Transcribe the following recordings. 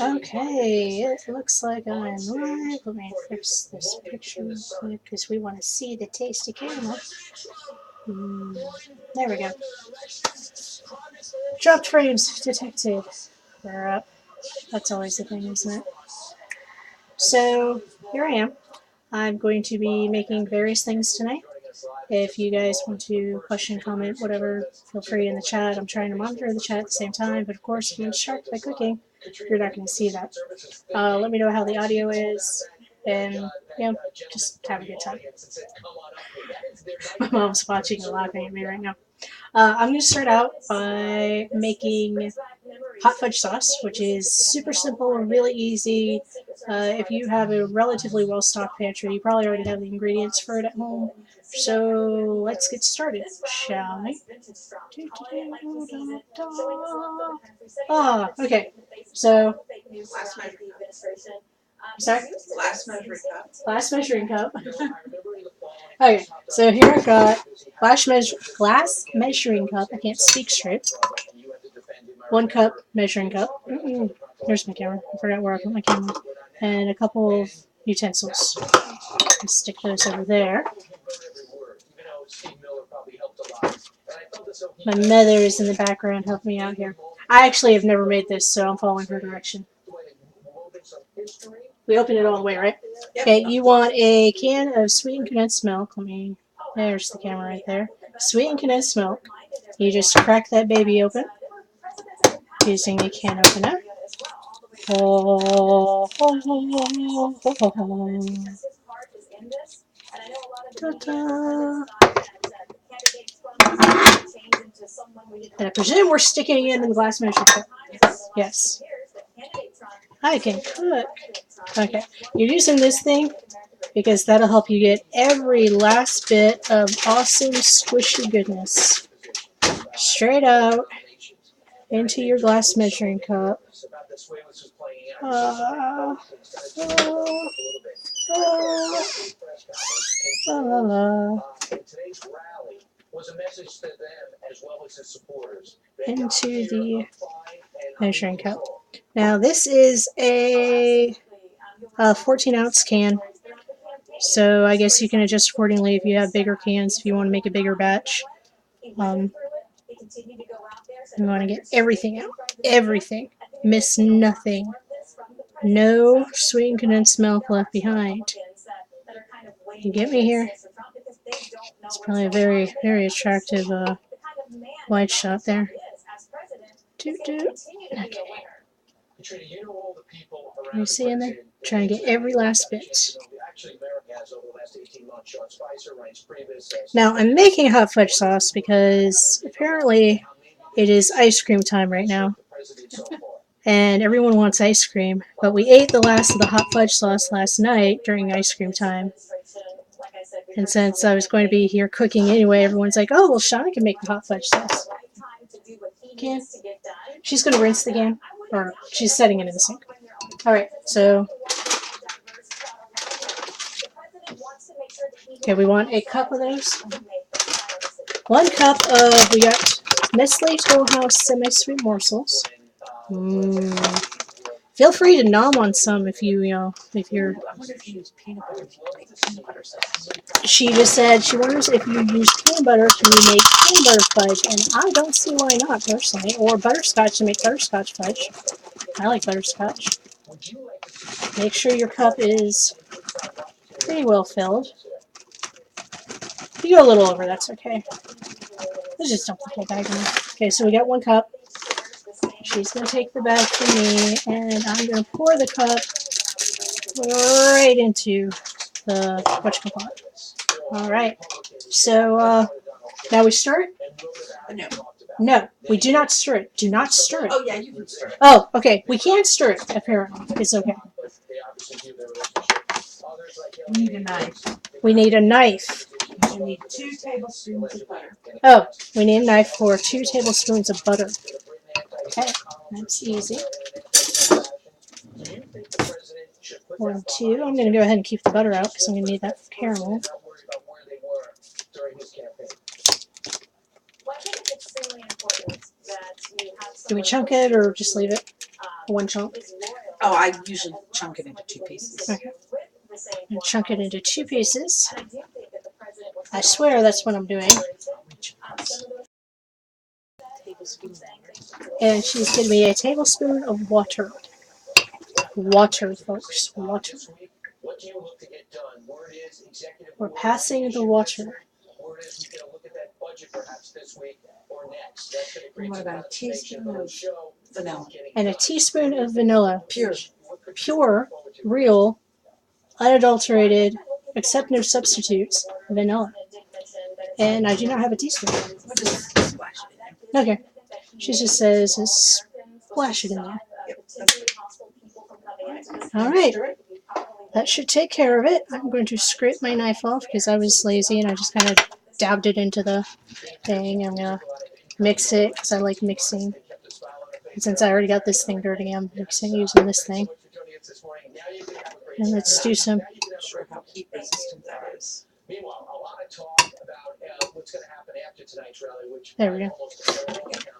Okay, it looks like I'm live. Let me fix this picture real quick because we want to see the tasty caramel. There we go. Dropped frames detected. We're up. That's always the thing, isn't it? So here I am. I'm going to be making various things tonight. If you guys want to question, comment, whatever, feel free in the chat. I'm trying to monitor the chat at the same time, but of course, if I'm distracted by cooking, you're not going to see that. Let me know how the audio is, and just have a good time. My mom's watching and laughing at me right now. I'm going to start out by making hot fudge sauce, which is super simple and really easy. If you have a relatively well-stocked pantry, you probably already have the ingredients for it at home. So let's get started, shall we? Okay. So, sorry? Glass measuring cup. Okay, so here I've got glass measuring cup. I can't speak straight. 1 cup measuring cup. There's my camera. I forgot where I put my camera. And a couple of utensils. I'll stick those over there. My mother is in the background helping me out here. I actually have never made this, so I'm following her direction. We open it all the way, right? Okay, you want a can of sweetened condensed milk. There's the camera right there. Sweetened condensed milk. You just crack that baby open using a can opener. Ta-da. And I presume we're sticking it in the glass measure cup. Yes. I can cook. Okay, you're using this thing because that'll help you get every last bit of awesome squishy goodness straight out into your glass measuring cup. La, la, la. Into the measuring cup. Now this is a 14-ounce can, so I guess you can adjust accordingly if you have bigger cans, if you want to make a bigger batch. You want to get everything out. Everything. Miss nothing. No sweetened condensed milk left behind. You get me here? It's probably a very, very attractive wide shot there. Okay. You see in there? Trying to get every last bit. Now, I'm making hot fudge sauce because apparently it is ice cream time right now. And everyone wants ice cream. But we ate the last of the hot fudge sauce last night during ice cream time. And since I was going to be here cooking anyway, everyone's like, oh, well, Shauna can make the hot fudge sauce. Can? She's going to rinse the can. Or she's setting it in the sink. Alright, so... Okay, we want a cup of those. 1 cup of, we got Nestle Toll House semi-sweet morsels. Feel free to nom on some if you're... I wonder if you use peanut butter to make the peanut butter sauce. She just said she wonders if you use peanut butter to make peanut butter fudge, and I don't see why not, personally. Or butterscotch to make butterscotch fudge. I like butterscotch. Make sure your cup is pretty well filled. If you go a little over, that's okay. Let's just dump the whole bag in. Okay, so we got 1 cup. She's going to take the bag from me, and I'm going to pour the cup right into the whatchamacallit. Alright, so now we stir it? No, we do not stir it. Do not stir it. Oh, yeah, you can stir it. Oh, okay, we can stir it, apparently. It's okay. We need a knife. We need a knife. You need 2 tablespoons of butter. Oh, we need a knife for 2 tablespoons of butter. Okay, that's easy. 1, 2. I'm going to go ahead and keep the butter out because I'm going to need that for caramel. Do we chunk it or just leave it? One chunk? Oh, I usually chunk it into 2 pieces. Okay. And chunk it into 2 pieces. I swear that's what I'm doing. And she's giving me a tablespoon of water. Water, folks. Water. We're passing the water. And what about a teaspoon of vanilla? And a teaspoon of vanilla. Pure. Pure, real, unadulterated, except no substitutes, vanilla. And I do not have a teaspoon. We'll just splash it in. Okay. She just says, splash it in there. Alright. That should take care of it. I'm going to scrape my knife off because I was lazy and I just kind of dabbed it into the thing. I'm going to mix it because I like mixing. And since I already got this thing dirty, I'm mixing using this thing. And let's do some. I'm not sure how heat resistant that is. There we go.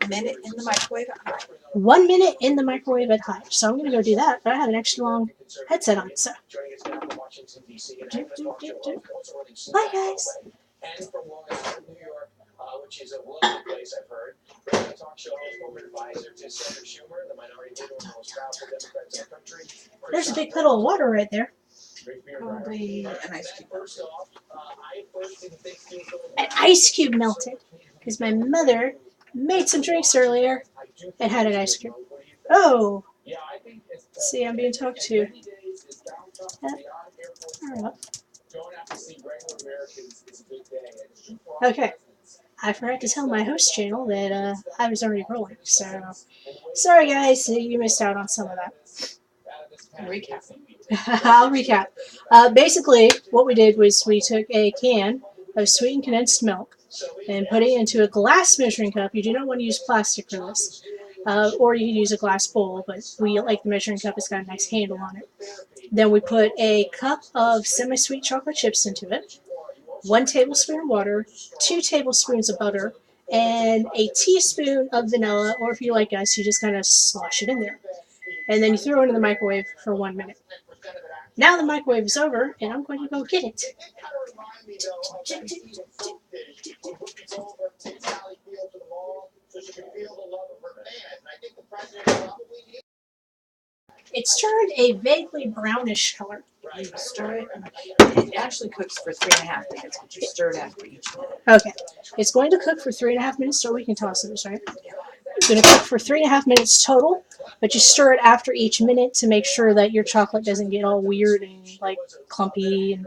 A minute in the microwave. 1 minute in the microwave at high. So I'm going to go do that, but I have an extra long headset on, so. Bye, guys. Which is a lovely place, I've heard. Talk show host, former advisor to Senator Schumer, the minority leader, one of the most powerful Democrats in the country. There's a big puddle of water right there. Probably an ice cube. An ice cube melted because my mother made some drinks earlier and had an ice cube. Oh, see, I'm being talked to. Okay, I forgot to tell my host channel that I was already rolling, so sorry guys, you missed out on some of that. Recap. I'll recap. Basically, what we did was we took a can of sweetened condensed milk and put it into a glass measuring cup. You do not want to use plastic for this. Or you can use a glass bowl, but we like the measuring cup. It's got a nice handle on it. Then we put a cup of semi-sweet chocolate chips into it, 1 tablespoon of water, 2 tablespoons of butter, and a teaspoon of vanilla, or if you like us, you just kind of slosh it in there. And then you throw it in the microwave for 1 minute. Now the microwave is over, and I'm going to go get it. It's turned a vaguely brownish color. You stir it. It actually cooks for 3.5 minutes, but you stir it after each minute. Okay. It's going to cook for 3.5 minutes, so we can toss it, right? It's going to cook for 3.5 minutes total, but you stir it after each minute to make sure that your chocolate doesn't get all weird and like clumpy and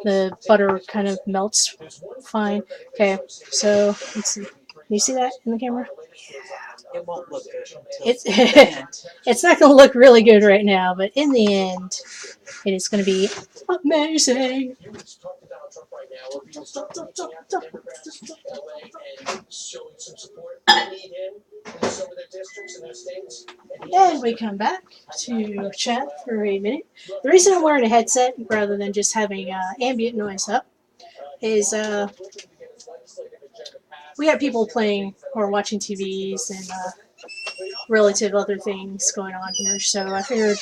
the butter kind of melts fine. Okay, so let's see. Can you see that in the camera? It won't look good until It's the end. it's not going to look really good right now, but in the end, it is going to be amazing. And we come back to chat for a minute. The reason I'm wearing a headset rather than just having ambient noise up is we have people playing or watching TVs and relative other things going on here, so I figured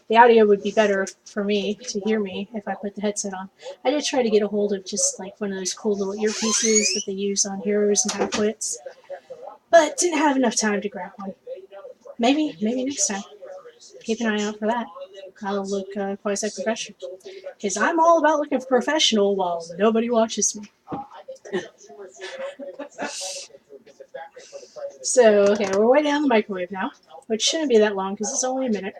the audio would be better for me to hear me if I put the headset on. I did try to get a hold of just like one of those cool little earpieces that they use on Heroes and Half-Wits, but didn't have enough time to grab one. Maybe next time. Keep an eye out for that. I'll look quasi-professional. Because I'm all about looking professional while nobody watches me. So, okay, we're way down the microwave now, which shouldn't be that long because it's only a minute.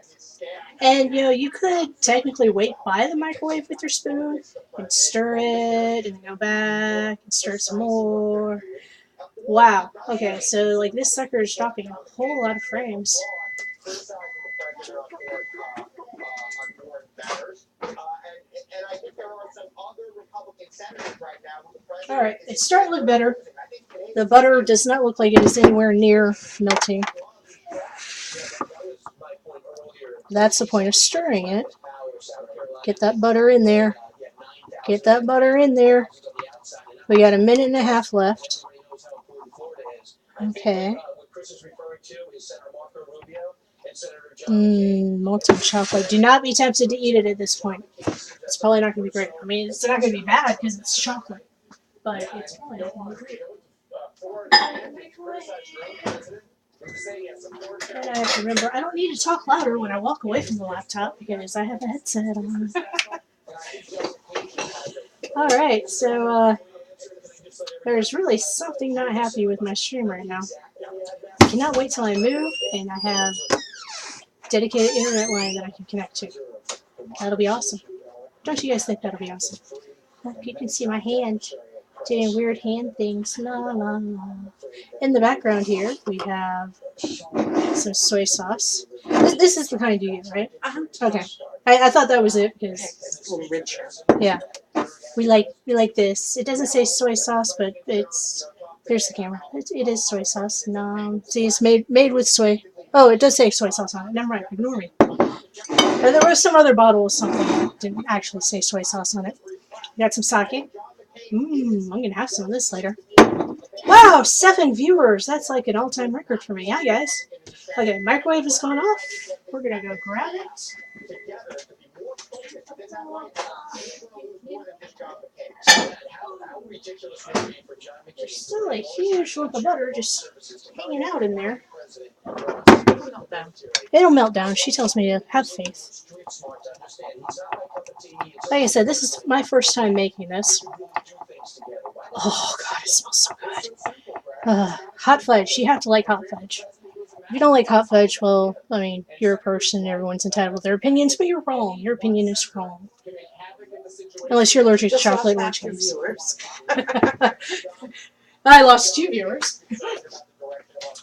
And, you know, you could technically wait by the microwave with your spoon and stir it and then go back and stir some more. Wow. Okay, so, like, this sucker is dropping a whole lot of frames. Alright, it's starting to look better. The butter does not look like it is anywhere near melting. That's the point of stirring it. Get that butter in there. Get that butter in there. We got a minute and a half left. Okay. Molten chocolate. Do not be tempted to eat it at this point. It's probably not going to be great. I mean, it's not going to be bad because it's chocolate, but it's probably not going to be great. And I have to remember, I don't need to talk louder when I walk away from the laptop because I have a headset on. Alright, so there's really something not happy with my stream right now. I cannot wait till I move and I have dedicated internet line that I can connect to. That'll be awesome. Don't you guys think that'll be awesome? Look, you can see my hand doing weird hand things. La la la. In the background here, we have some soy sauce. This is the kind you get, right? Okay. I thought that was it because it's a little richer. Yeah, we like this. It doesn't say soy sauce, but it's there's the camera. It is soy sauce. No, see, it's made with soy. Oh, it does say soy sauce on it. Never mind. Ignore me. There was some other bottle or something that didn't actually say soy sauce on it. We got some sake. I'm gonna have some of this later. Wow, 7 viewers. That's like an all-time record for me. Hi, guys. Okay, microwave has gone off. We're gonna go grab it. There's still a huge lump of butter just hanging out in there. It'll melt down. She tells me to have faith. Like I said, this is my first time making this. Oh, God, it smells so good. Hot fudge. You have to like hot fudge. If you don't like hot fudge, well, I mean, you're a person. Everyone's entitled to their opinions, but you're wrong. Your opinion is wrong. Unless you're allergic to chocolate, in which case. I lost 2 viewers.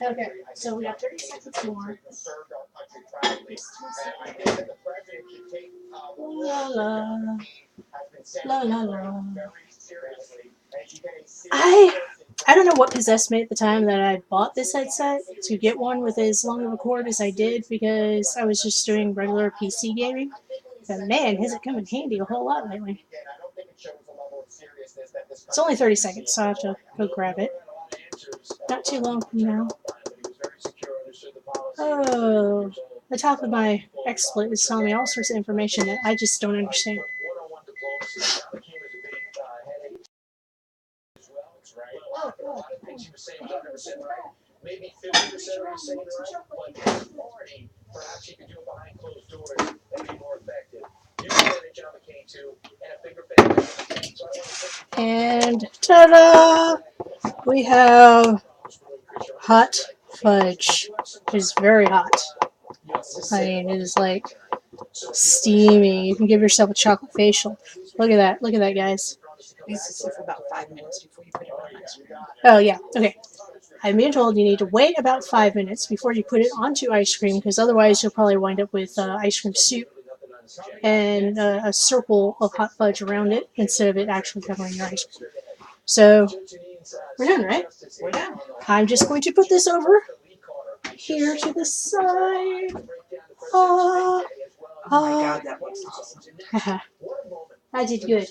Okay, so we got 30 seconds more. La la. La la la. I don't know what possessed me at the time that I bought this headset to get one with as long of a cord as I did because I was just doing regular PC gaming. But man, has it come in handy a whole lot lately. It's only 30 seconds, so I have to go grab it. Not too long from now. Oh, the top of my XSplit is telling me all sorts of information that I just don't understand. And ta-da! We have hot fudge. It is very hot. I mean, it is like steamy. You can give yourself a chocolate facial. Look at that. Look at that, guys. It needs to sit for about 5 minutes before you put it on ice cream. Oh, yeah. Okay. I'm being told you need to wait about 5 minutes before you put it onto ice cream because otherwise you'll probably wind up with ice cream soup and a circle of hot fudge around it instead of it actually covering your ice cream. So, we're done, right? We're done. I'm just going to put this over here to the side. Oh my God, that looks awesome. I did good.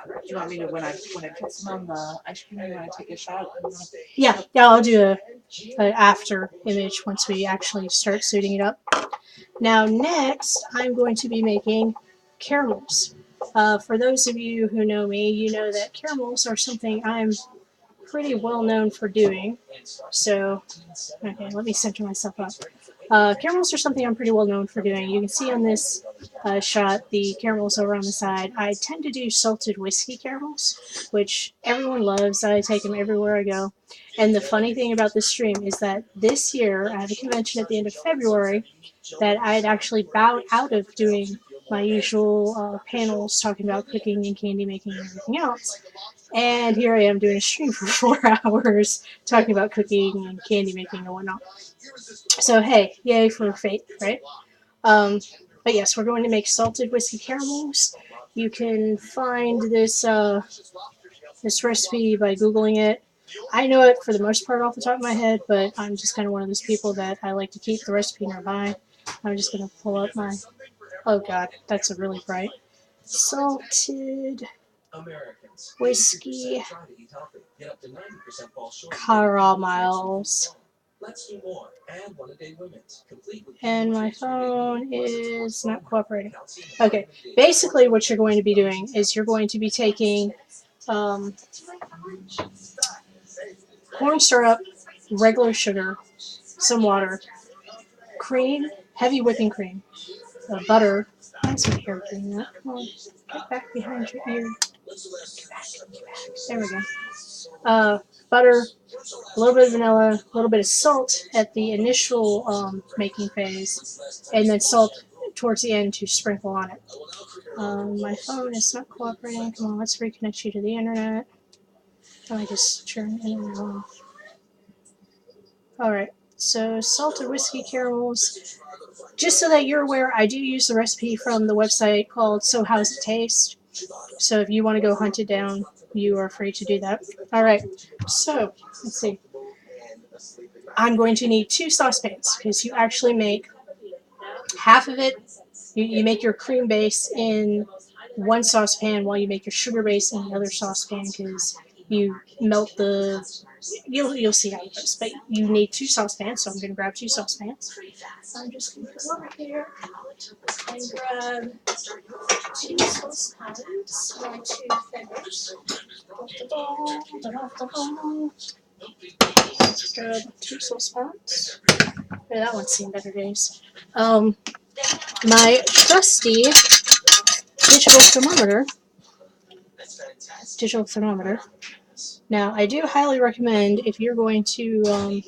Do you want me to, when I put some on the ice cream, you want to take a shot? Yeah, I'll do a after image once we actually start suiting it up. Now next, I'm going to be making caramels. For those of you who know me, you know that caramels are something I'm pretty well known for doing. So, okay, let me center myself up. Caramels are something I'm pretty well known for doing. You can see on this shot the caramels over on the side. I tend to do salted whiskey caramels, which everyone loves. I take them everywhere I go. And the funny thing about this stream is that this year, I have a convention at the end of February that I had actually bowed out of doing my usual panels talking about cooking and candy making and everything else. And here I am doing a stream for 4 hours talking about cooking and candy making and whatnot. So hey, yay for fate, right? But yes, we're going to make salted whiskey caramels. You can find this this recipe by Googling it. I know it for the most part off the top of my head, but I'm just kind of one of those people that I like to keep the recipe nearby. I'm just going to pull up my... Oh god, that's a really bright. Salted whiskey caramels. And my phone is not cooperating. Okay, basically what you're going to be doing is you're going to be taking corn syrup, regular sugar, some water, cream, heavy whipping cream, butter. That's my hair doing that. Come on, get back behind your ear. There we go. Butter, a little bit of vanilla, a little bit of salt at the initial making phase, and then salt towards the end to sprinkle on it. My phone is not cooperating. Come on, let's reconnect you to the internet. I just turn the internet off. Alright, so salted whiskey caramels. Just so that you're aware, I do use the recipe from the website called So How's It Taste. So if you want to go hunt it down, you are free to do that. Alright, so let's see. I'm going to need 2 saucepans because you actually make half of it. You make your cream base in one saucepan while you make your sugar base in the other saucepan because you melt the. You'll see how it goes, but you need 2 saucepans, so I'm going to grab 2 saucepans. I'm just going to go over here and grab 2 saucepans, my 2 fingers. Grab 2 saucepans. Yeah, that one's seen better days. My trusty digital thermometer. Now, I do highly recommend if you're going to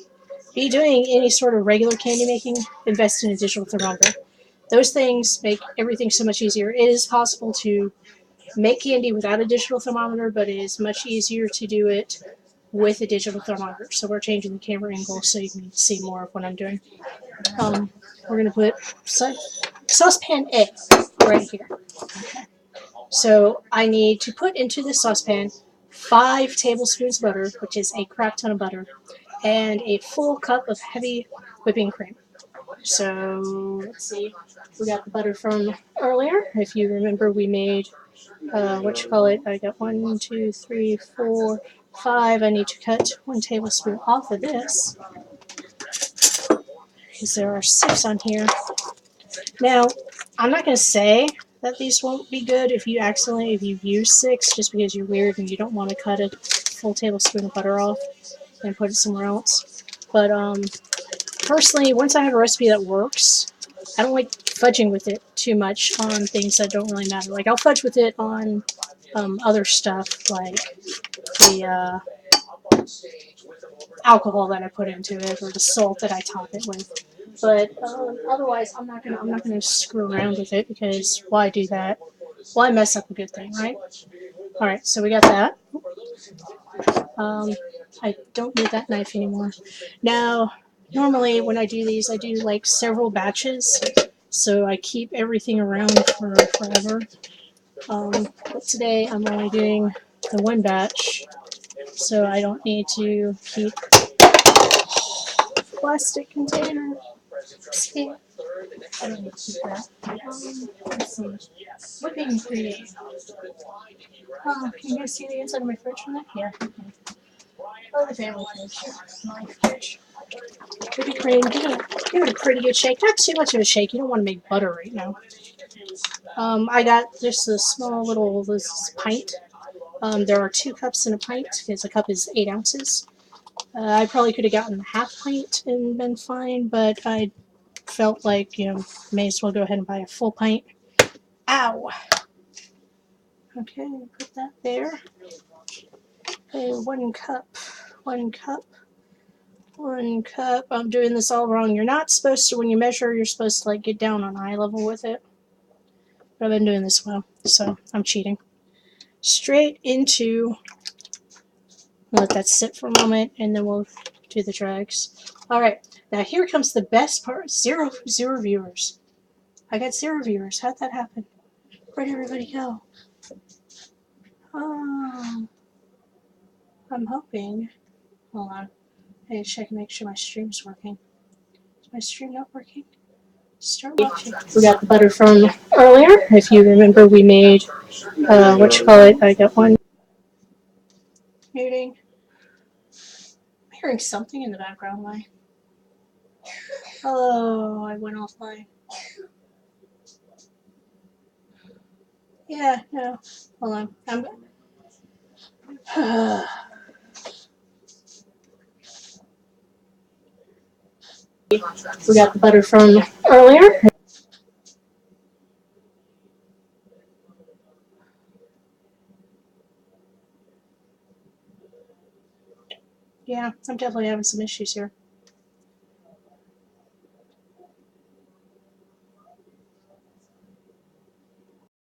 be doing any sort of regular candy making, invest in a digital thermometer. Those things make everything so much easier. It is possible to make candy without a digital thermometer, but it is much easier to do it with a digital thermometer. So we're changing the camera angle so you can see more of what I'm doing. We're going to put saucepan A right here. So I need to put into this saucepan 5 tablespoons of butter, which is a crap ton of butter, and a full cup of heavy whipping cream. So let's see, we got the butter from earlier. If you remember, we made I got 1, 2, 3, 4, 5. I need to cut 1 tablespoon off of this because there are 6 on here. Now, I'm not going to say that these won't be good if you use 6 just because you're weird and you don't want to cut a full tablespoon of butter off and put it somewhere else. But personally, once I have a recipe that works, I don't like fudging with it too much on things that don't really matter. Like I'll fudge with it on other stuff like the alcohol that I put into it or the salt that I top it with. But otherwise, I'm not gonna screw around with it because why do that? Why mess up a good thing, right? All right, so we got that. I don't need that knife anymore. Now, normally when I do these, I do like several batches, so I keep everything around for forever. But today I'm only doing the 1 batch, so I don't need to keep plastic container. See, I don't need to keep that. Let's see. Whipping cream. Oh, can you guys see the inside of my fridge from that? Yeah. Oh, the family fridge. My fridge. Whipping cream. Give it a pretty good shake. Not too much of a shake. You don't want to make butter right now. I got just a small little pint. There are 2 cups in a pint because a cup is 8 ounces. I probably could have gotten a half pint and been fine, but I felt like, may as well go ahead and buy a full pint. Ow! Okay, put that there. Okay, 1 cup. 1 cup. 1 cup. I'm doing this all wrong. You're not supposed to, when you measure, you're supposed to get down on eye level with it. But I've been doing this well, so I'm cheating. Straight into, let that sit for a moment, and then we'll do the drags. Alright, now here comes the best part. Zero viewers. I got 0 viewers. How'd that happen? Where'd everybody go? Oh, I'm hoping. Hold on. I need to check and make sure my stream's working. Is my stream not working? Start watching. We got the butter from earlier. If you remember, we made, I got 1 muting. I'm hearing something in the background. Why? Oh, I went off my. Yeah, no. Hold on. We got the butter from earlier. Yeah, I'm definitely having some issues here.